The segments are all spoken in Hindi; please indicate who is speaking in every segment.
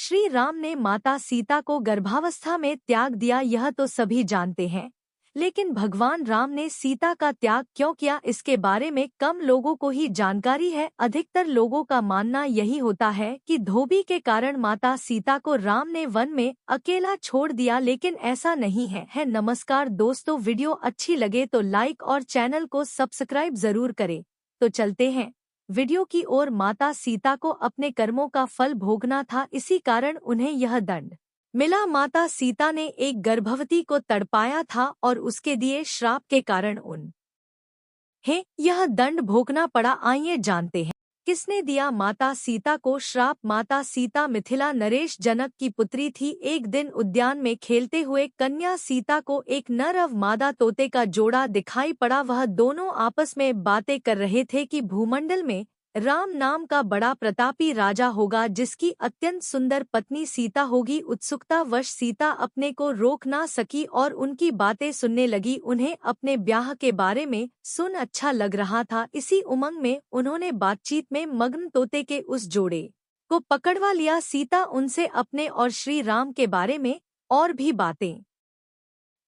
Speaker 1: श्री राम ने माता सीता को गर्भावस्था में त्याग दिया, यह तो सभी जानते हैं, लेकिन भगवान राम ने सीता का त्याग क्यों किया इसके बारे में कम लोगों को ही जानकारी है। अधिकतर लोगों का मानना यही होता है कि धोबी के कारण माता सीता को राम ने वन में अकेला छोड़ दिया, लेकिन ऐसा नहीं है। नमस्कार दोस्तों, वीडियो अच्छी लगे तो लाइक और चैनल को सब्सक्राइब जरूर करें। तो चलते हैं वीडियो की ओर। माता सीता को अपने कर्मों का फल भोगना था, इसी कारण उन्हें यह दंड मिला। माता सीता ने एक गर्भवती को तड़पाया था और उसके दिए श्राप के कारण उन्हें यह दंड भोगना पड़ा। आइए जानते हैं किसने दिया माता सीता को श्राप। माता सीता मिथिला नरेश जनक की पुत्री थी। एक दिन उद्यान में खेलते हुए कन्या सीता को एक नर और मादा तोते का जोड़ा दिखाई पड़ा। वह दोनों आपस में बातें कर रहे थे कि भूमंडल में राम नाम का बड़ा प्रतापी राजा होगा जिसकी अत्यंत सुंदर पत्नी सीता होगी। उत्सुकतावश सीता अपने को रोक ना सकी और उनकी बातें सुनने लगी। उन्हें अपने ब्याह के बारे में सुन अच्छा लग रहा था। इसी उमंग में उन्होंने बातचीत में मग्न तोते के उस जोड़े को पकड़वा लिया। सीता उनसे अपने और श्री राम के बारे में और भी बातें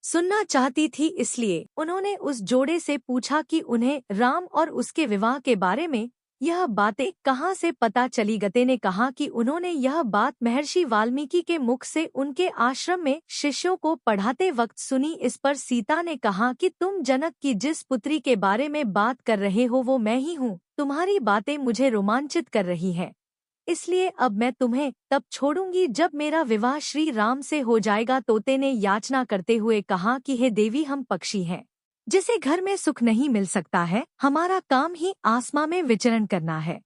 Speaker 1: सुनना चाहती थी, इसलिए उन्होंने उस जोड़े से पूछा कि उन्हें राम और उसके विवाह के बारे में यह बातें कहाँ से पता चली। गते ने कहा कि उन्होंने यह बात महर्षि वाल्मीकि के मुख से उनके आश्रम में शिष्यों को पढ़ाते वक्त सुनी। इस पर सीता ने कहा कि तुम जनक की जिस पुत्री के बारे में बात कर रहे हो वो मैं ही हूँ। तुम्हारी बातें मुझे रोमांचित कर रही है, इसलिए अब मैं तुम्हें तब छोड़ूंगी जब मेरा विवाह श्री राम से हो जाएगा। तोते ने याचना करते हुए कहा कि हे देवी, हम पक्षी हैं जिसे घर में सुख नहीं मिल सकता है, हमारा काम ही आसमां में विचरण करना है।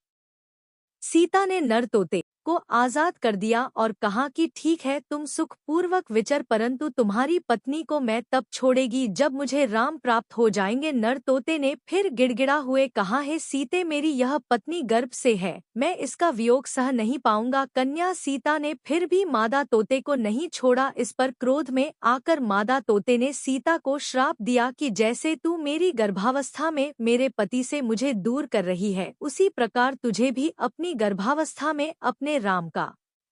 Speaker 1: सीता ने नर तोते को आजाद कर दिया और कहा कि ठीक है, तुम सुख पूर्वक विचर, परंतु तुम्हारी पत्नी को मैं तब छोड़ेगी जब मुझे राम प्राप्त हो जाएंगे। नर तोते ने फिर गिड़गिड़ा हुए कहा, हे सीते, मेरी यह पत्नी गर्भ से है, मैं इसका वियोग सह नहीं पाऊंगा। कन्या सीता ने फिर भी मादा तोते को नहीं छोड़ा। इस पर क्रोध में आकर मादा तोते ने सीता को श्राप दिया कि जैसे तू मेरी गर्भावस्था में मेरे पति से मुझे दूर कर रही है, उसी प्रकार तुझे भी अपनी गर्भावस्था में अपने राम का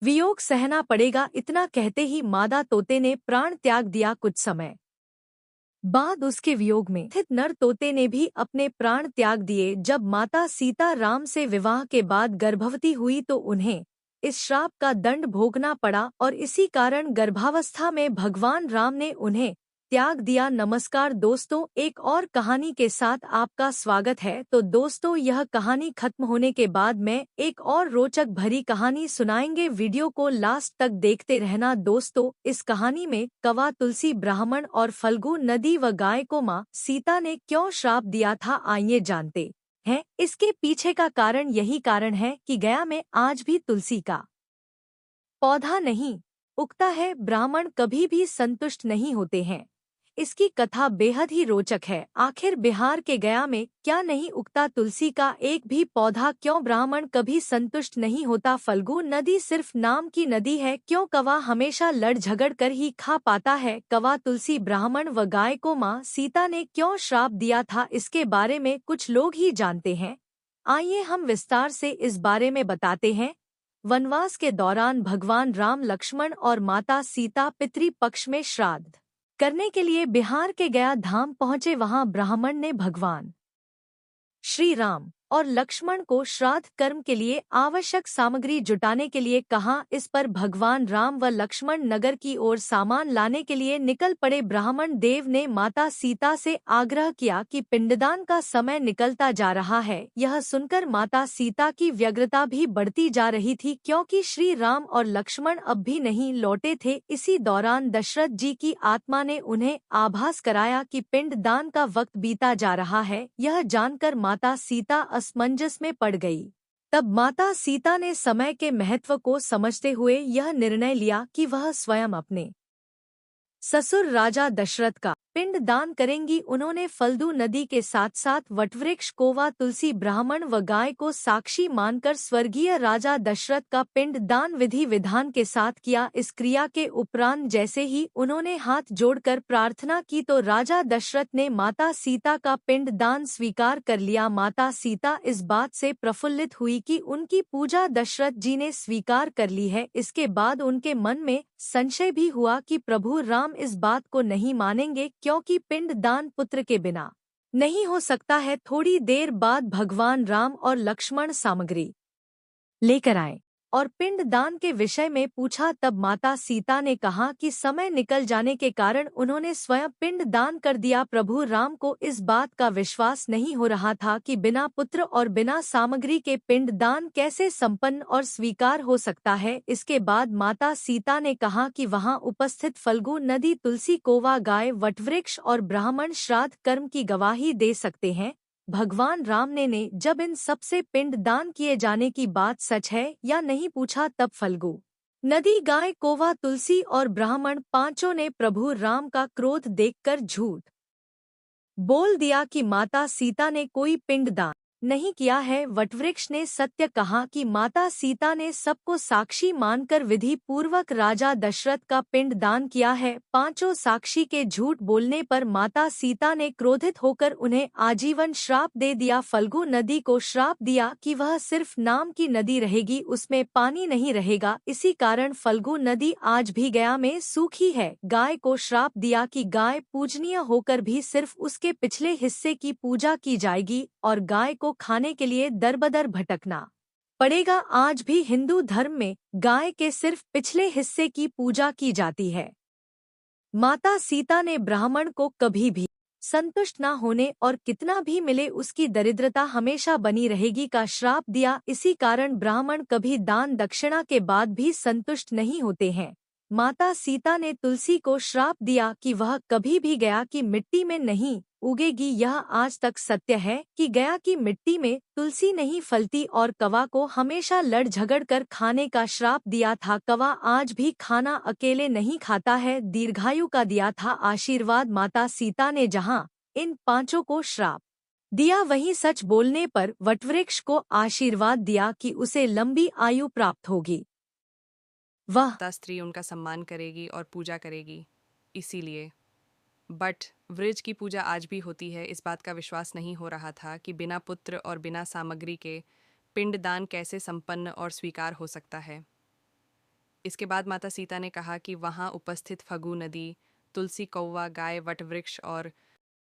Speaker 1: वियोग सहना पड़ेगा। इतना कहते ही मादा तोते ने प्राण त्याग दिया। कुछ समय बाद उसके वियोग में स्थित नर तोते ने भी अपने प्राण त्याग दिए। जब माता सीता राम से विवाह के बाद गर्भवती हुई तो उन्हें इस श्राप का दंड भोगना पड़ा और इसी कारण गर्भावस्था में भगवान राम ने उन्हें त्याग दिया। नमस्कार दोस्तों, एक और कहानी के साथ आपका स्वागत है। तो दोस्तों, यह कहानी खत्म होने के बाद मैं एक और रोचक भरी कहानी सुनाएंगे। वीडियो को लास्ट तक देखते रहना दोस्तों। इस कहानी में कौवा, तुलसी, ब्राह्मण और फल्गु नदी व गाय को माँ सीता ने क्यों श्राप दिया था, आइए जानते हैं। इसके पीछे का कारण यही कारण है कि गया में आज भी तुलसी का पौधा नहीं उगता है। ब्राह्मण कभी भी संतुष्ट नहीं होते हैं। इसकी कथा बेहद ही रोचक है। आखिर बिहार के गया में क्या नहीं उगता तुलसी का एक भी पौधा? क्यों ब्राह्मण कभी संतुष्ट नहीं होता? फल्गु नदी सिर्फ नाम की नदी है। क्यों कौवा हमेशा लड़ झगड़ कर ही खा पाता है? कौवा, तुलसी, ब्राह्मण व गाय को माँ सीता ने क्यों श्राप दिया था, इसके बारे में कुछ लोग ही जानते हैं। आइए हम विस्तार से इस बारे में बताते हैं। वनवास के दौरान भगवान राम, लक्ष्मण और माता सीता पितृपक्ष में श्राद्ध करने के लिए बिहार के गया धाम पहुंचे। वहां ब्राह्मण ने भगवान श्री राम और लक्ष्मण को श्राद्ध कर्म के लिए आवश्यक सामग्री जुटाने के लिए कहा। इस पर भगवान राम व लक्ष्मण नगर की ओर सामान लाने के लिए निकल पड़े। ब्राह्मण देव ने माता सीता से आग्रह किया कि पिंडदान का समय निकलता जा रहा है। यह सुनकर माता सीता की व्यग्रता भी बढ़ती जा रही थी, क्योंकि श्री राम और लक्ष्मण अब भी नहीं लौटे थे। इसी दौरान दशरथ जी की आत्मा ने उन्हें आभास कराया कि पिंडदान का वक्त बीता जा रहा है। यह जानकर माता सीता असमंजस में पड़ गई। तब माता सीता ने समय के महत्व को समझते हुए यह निर्णय लिया कि वह स्वयं अपने ससुर राजा दशरथ का पिंड दान करेंगी। उन्होंने फल्गु नदी के साथ साथ वटवृक्ष, कोवा, तुलसी, ब्राह्मण व गाय को साक्षी मानकर स्वर्गीय राजा दशरथ का पिंड दान विधि विधान के साथ किया। इस क्रिया के उपरांत जैसे ही उन्होंने हाथ जोड़कर प्रार्थना की तो राजा दशरथ ने माता सीता का पिंड दान स्वीकार कर लिया। माता सीता इस बात से प्रफुल्लित हुई कि उनकी पूजा दशरथ जी ने स्वीकार कर ली है। इसके बाद उनके मन में संशय भी हुआ कि प्रभु राम इस बात को नहीं मानेंगे, क्योंकि पिंड दान पुत्र के बिना नहीं हो सकता है। थोड़ी देर बाद भगवान राम और लक्ष्मण सामग्री लेकर आए और पिंड दान के विषय में पूछा। तब माता सीता ने कहा कि समय निकल जाने के कारण उन्होंने स्वयं पिंड दान कर दिया। प्रभु राम को इस बात का विश्वास नहीं हो रहा था कि बिना पुत्र और बिना सामग्री के पिंड दान कैसे संपन्न और स्वीकार हो सकता है। इसके बाद माता सीता ने कहा कि वहां उपस्थित फल्गु नदी, तुलसी, कोवा, गाय, वटवृक्ष और ब्राह्मण श्राद्ध कर्म की गवाही दे सकते हैं। भगवान राम ने जब इन सबसे पिंड दान किए जाने की बात सच है या नहीं पूछा, तब फल्गु नदी, गाय, कोवा, तुलसी और ब्राह्मण पांचों ने प्रभु राम का क्रोध देखकर झूठ बोल दिया कि माता सीता ने कोई पिंड दान नहीं किया है। वटवृक्ष ने सत्य कहा कि माता सीता ने सबको साक्षी मानकर विधि पूर्वक राजा दशरथ का पिंड दान किया है। पांचों साक्षी के झूठ बोलने पर माता सीता ने क्रोधित होकर उन्हें आजीवन श्राप दे दिया। फल्गु नदी को श्राप दिया कि वह सिर्फ नाम की नदी रहेगी, उसमें पानी नहीं रहेगा। इसी कारण फल्गु नदी आज भी गया में सूखी है। गाय को श्राप दिया कि गाय पूजनीय होकर भी सिर्फ उसके पिछले हिस्से की पूजा की जाएगी और गाय को खाने के लिए दरबदर भटकना पड़ेगा। आज भी हिंदू धर्म में गाय के सिर्फ पिछले हिस्से की पूजा की जाती है। माता सीता ने ब्राह्मण को कभी भी संतुष्ट न होने और कितना भी मिले उसकी दरिद्रता हमेशा बनी रहेगी का श्राप दिया। इसी कारण ब्राह्मण कभी दान दक्षिणा के बाद भी संतुष्ट नहीं होते हैं। माता सीता ने तुलसी को श्राप दिया कि वह कभी भी गया की मिट्टी में नहीं उगेगी। यह आज तक सत्य है कि गया की मिट्टी में तुलसी नहीं फलती। और कवा को हमेशा लड़ झगड़ कर खाने का श्राप दिया था। कवा आज भी खाना अकेले नहीं खाता है, दीर्घायु का दिया था आशीर्वाद। माता सीता ने जहां इन पांचों को श्राप दिया, वहीं सच बोलने पर वटवृक्ष को आशीर्वाद दिया कि उसे लंबी आयु प्राप्त होगी। वह
Speaker 2: स्त्री उनका सम्मान करेगी और पूजा करेगी। इसीलिए बट वृज की पूजा आज भी होती है। इस बात का विश्वास नहीं हो रहा था कि बिना पुत्र और बिना सामग्री के पिंडदान कैसे संपन्न और स्वीकार हो सकता है। इसके बाद माता सीता ने कहा कि वहाँ उपस्थित फगु नदी, तुलसी, कौवा, गाय, वटवृक्ष और